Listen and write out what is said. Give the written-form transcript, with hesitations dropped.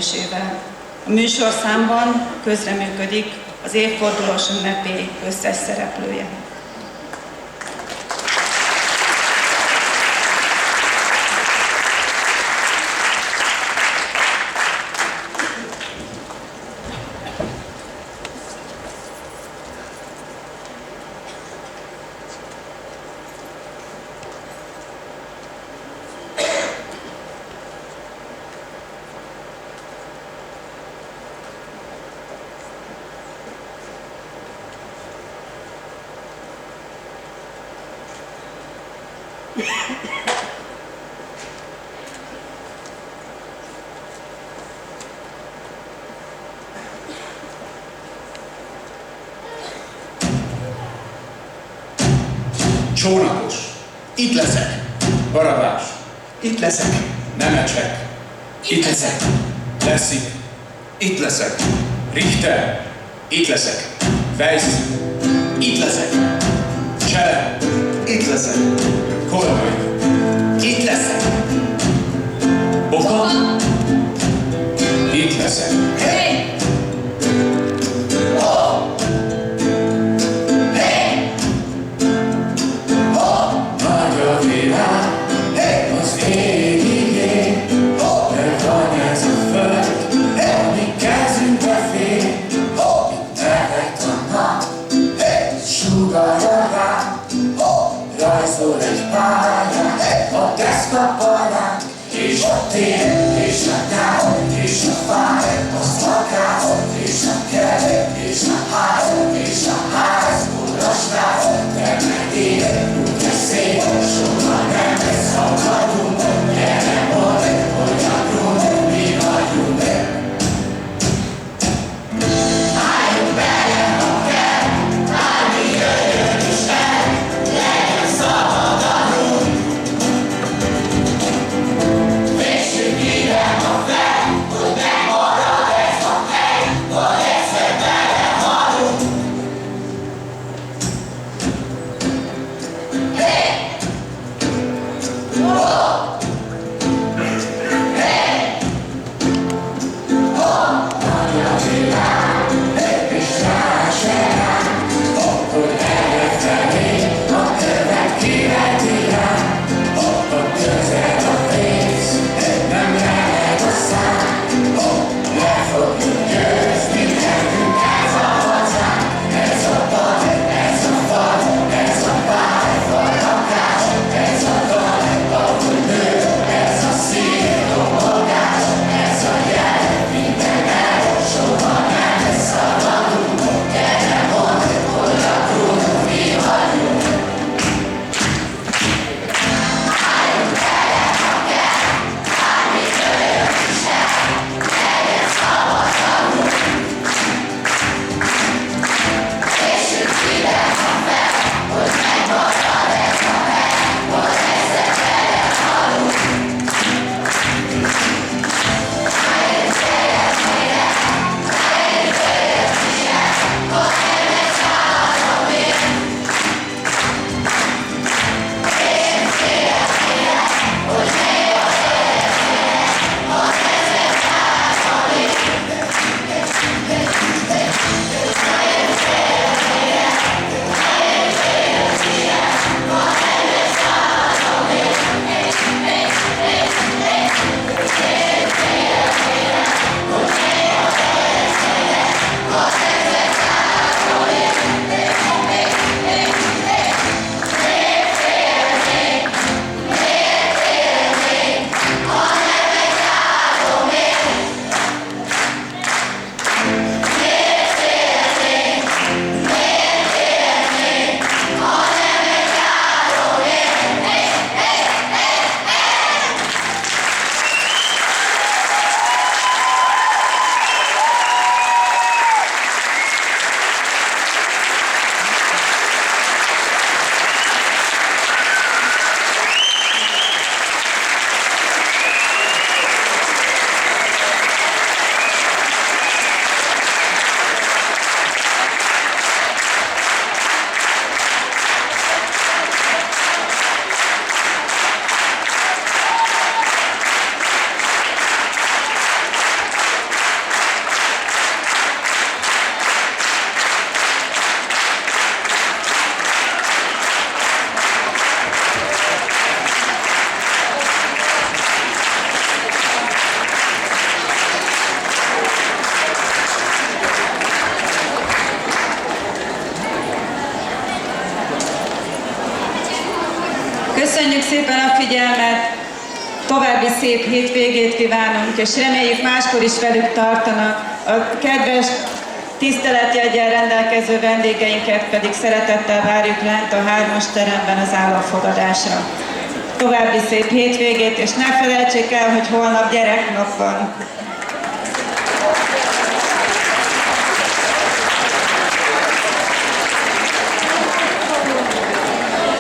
A műsorszámban közreműködik az évfordulós ünnepi összes szereplője. Csónakos, itt leszek. Barabás, itt leszek. Nemecsek, itt leszek. Leszik, itt leszek. Richter, itt leszek. Weiss, itt leszek. Csele, itt leszek. Kolmai, itt leszek. Boka, itt leszek. Hey! Rajzol egy pálya, a deszkaparán, és a tér, és a nyár, és a fáj, a szakás, és a kerek, és a ház, ugrasnál, te meg él, úgy a szép, soha nem lesz akadunk, gyere mondd, hogy a grund, mi vagyunk. Álljunk bele, ha kell, bármi jöjjön is el, legyen szabad a grund. Vessük ide a fel, figyelmet, további szép hétvégét kívánunk, és reméljük máskor is velük tartanak. A kedves tiszteletjeggyel rendelkező vendégeinket pedig szeretettel várjuk lent a 3-as teremben az államfogadásra. További szép hétvégét, és ne felejtsék el, hogy holnap gyereknap van.